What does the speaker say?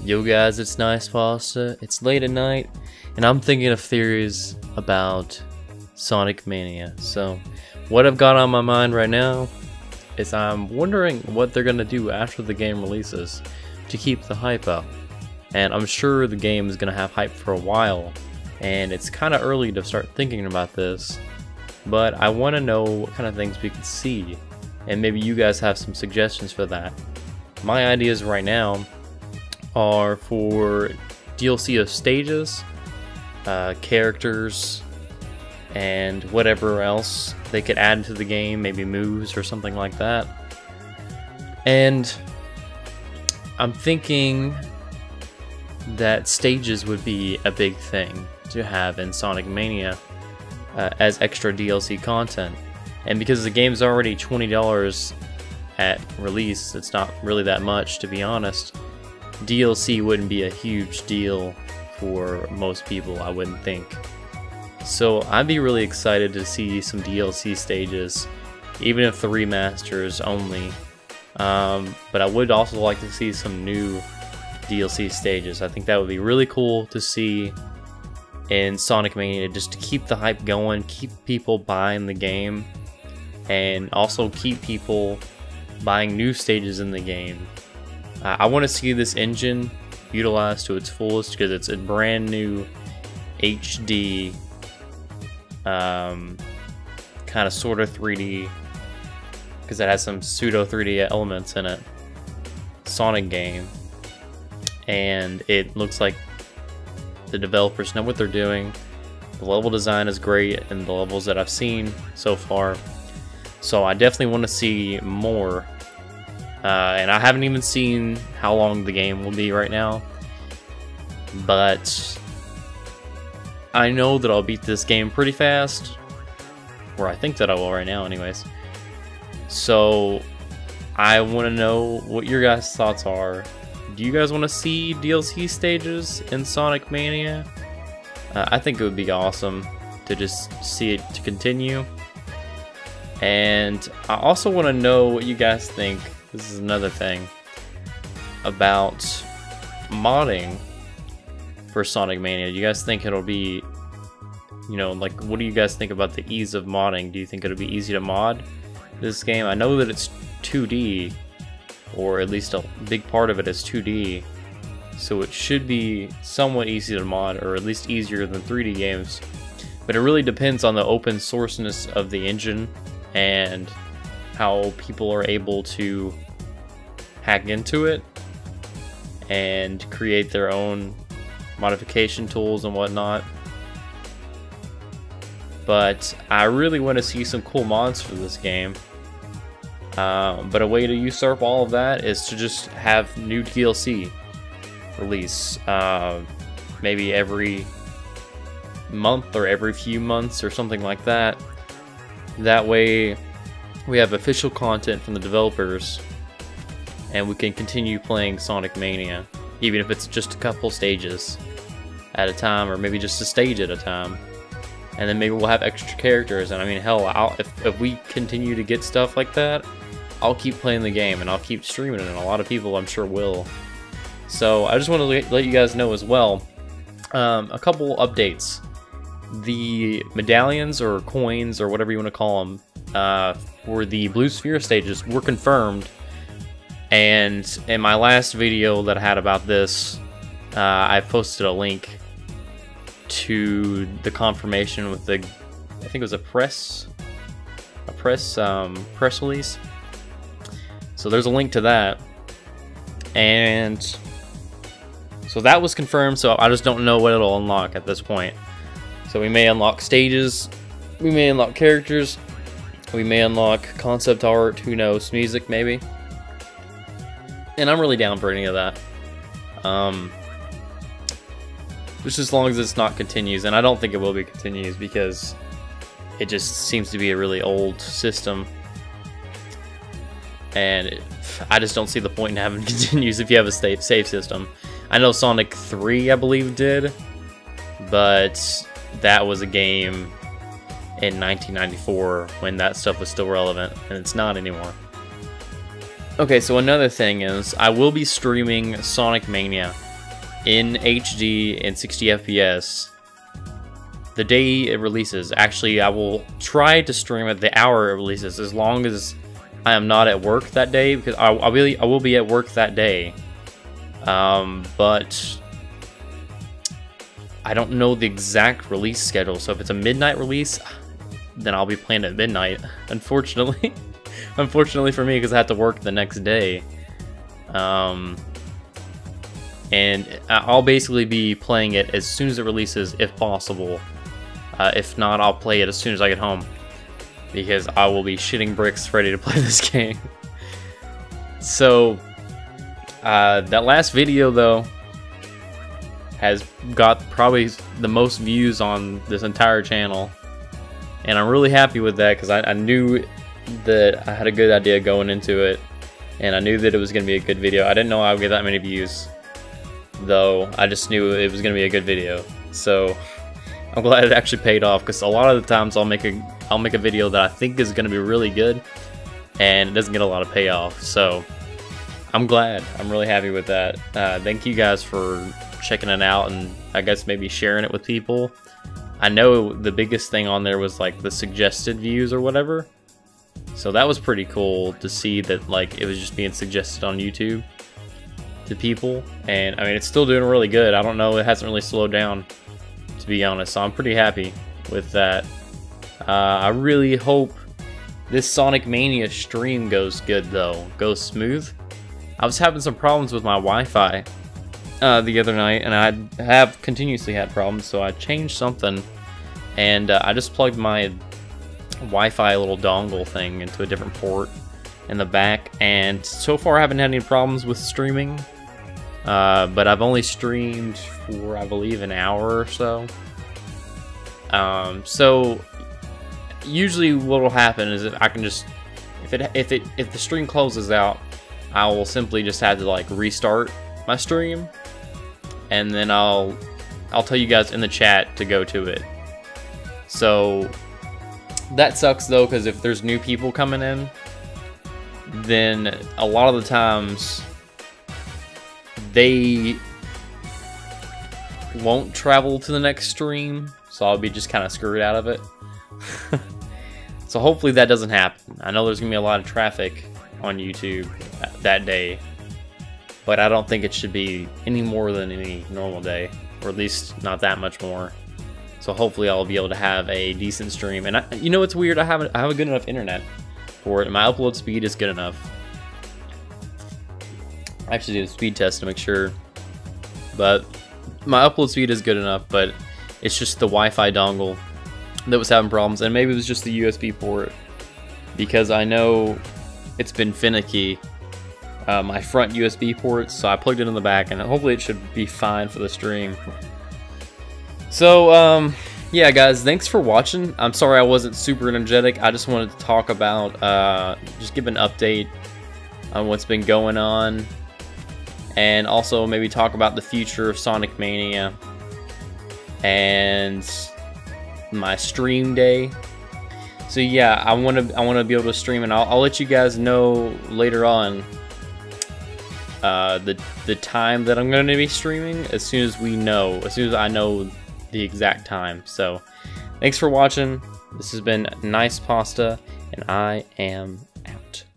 Yo guys, it's Nice Pasta. It's late at night, and I'm thinking of theories about Sonic Mania. So, what I've got on my mind right now is I'm wondering what they're gonna do after the game releases to keep the hype up. And I'm sure the game is gonna have hype for a while, and it's kind of early to start thinking about this. But I want to know what kind of things we could see, and maybe you guys have some suggestions for that. My ideas right now are for DLC of stages, characters, and whatever else they could add to the game, maybe moves or something like that. And I'm thinking that stages would be a big thing to have in Sonic Mania as extra DLC content. And because the game's already $20 at release, it's not really that much, to be honest. DLC wouldn't be a huge deal for most people, I wouldn't think. So I'd be really excited to see some DLC stages, even if the remasters only. But I would also like to see some new DLC stages. I think that would be really cool to see in Sonic Mania, just to keep the hype going, keep people buying the game, and also keep people buying new stages in the game. I want to see this engine utilized to its fullest because it's a brand new HD kind of sort of 3D, because it has some pseudo 3D elements in it, Sonic game, and it looks like the developers know what they're doing. The level design is great in the levels that I've seen so far, so I definitely want to see more. And I haven't even seen how long the game will be right now, but I know that I'll beat this game pretty fast, or I think that I will right now anyways. So I want to know what your guys' thoughts are. Do you guys want to see DLC stages in Sonic Mania? I think it would be awesome to just see it to continue. And I also want to know what you guys think. This is another thing about modding for Sonic Mania. Do you guys think it'll be, you know, like, what do you guys think about the ease of modding? Do you think it'll be easy to mod this game? I know that it's 2D, or at least a big part of it is 2D, so it should be somewhat easy to mod, or at least easier than 3D games. But it really depends on the open sourceness of the engine and how people are able to hack into it and create their own modification tools and whatnot. But I really want to see some cool mods for this game. But a way to usurp all of that is to just have new DLC release, maybe every month or every few months or something like that. That way we have official content from the developers, and we can continue playing Sonic Mania, even if it's just a couple stages at a time, or maybe just a stage at a time. And then maybe we'll have extra characters, and I mean, hell, if we continue to get stuff like that, I'll keep playing the game, and I'll keep streaming it, and a lot of people I'm sure will. So I just want to let you guys know as well, a couple updates. The medallions, or coins, or whatever you want to call them, for the Blue Sphere stages were confirmed, and in my last video that I had about this, I posted a link to the confirmation with the, I think it was a press release. So there's a link to that, and so that was confirmed. So I just don't know what it'll unlock at this point. So we may unlock stages, we may unlock characters, we may unlock concept art, who knows, music maybe. And I'm really down for any of that. Just as long as it's not continues, and I don't think it will be continues because it just seems to be a really old system. And I just don't see the point in having continues if you have a save system. I know Sonic 3, I believe, did, but that was a game in 1994 when that stuff was still relevant, and it's not anymore. Okay, so another thing is I will be streaming Sonic Mania in HD and 60 FPS the day it releases. Actually, I will try to stream it the hour it releases, as long as I am not at work that day, because I will be at work that day. But I don't know the exact release schedule, so if it's a midnight release, then I'll be playing at midnight, unfortunately. Unfortunately for me, because I have to work the next day. And I'll basically be playing it as soon as it releases, if possible. If not, I'll play it as soon as I get home, because I will be shitting bricks ready to play this game. So, that last video, though, has got probably the most views on this entire channel. And I'm really happy with that, because I knew that I had a good idea going into it. And I knew that it was going to be a good video. I didn't know I would get that many views, though. I just knew it was going to be a good video. So I'm glad it actually paid off, because a lot of the times I'll make a video that I think is going to be really good, and it doesn't get a lot of payoff. So I'm glad. I'm really happy with that. Thank you guys for checking it out, and I guess maybe sharing it with people. I know the biggest thing on there was like the suggested views or whatever. So that was pretty cool to see that, like, it was just being suggested on YouTube to people. And I mean, it's still doing really good. I don't know, it hasn't really slowed down, to be honest. So I'm pretty happy with that. I really hope this Sonic Mania stream goes good, though. Goes smooth. I was having some problems with my Wi-Fi the other night, and I have continuously had problems, so I changed something, and I just plugged my Wi-Fi little dongle thing into a different port in the back, and so far I haven't had any problems with streaming, but I've only streamed for, I believe, an hour or so. So usually what will happen is that I can just, if the stream closes out, I will simply just have to like restart my stream, and then I'll tell you guys in the chat to go to it. So that sucks though, because if there's new people coming in, then a lot of the times they won't travel to the next stream, so I'll be just kind of screwed out of it. So hopefully that doesn't happen. I know there's gonna be a lot of traffic on YouTube that day, but I don't think it should be any more than any normal day, or at least not that much more. So hopefully I'll be able to have a decent stream. And you know what's weird? I have a good enough internet for it, and my upload speed is good enough. I actually did a speed test to make sure, but my upload speed is good enough, but it's just the Wi-Fi dongle that was having problems, and maybe it was just the USB port, because I know it's been finicky, my front USB ports, so I plugged it in the back, and hopefully it should be fine for the stream. So, yeah guys, thanks for watching. I'm sorry I wasn't super energetic. I just wanted to talk about, just give an update on what's been going on, and also maybe talk about the future of Sonic Mania, and my stream day. So yeah, I want to be able to stream, and I'll let you guys know later on the time that I'm going to be streaming as soon as I know the exact time. So thanks for watching. This has been Nice Pasta, and I am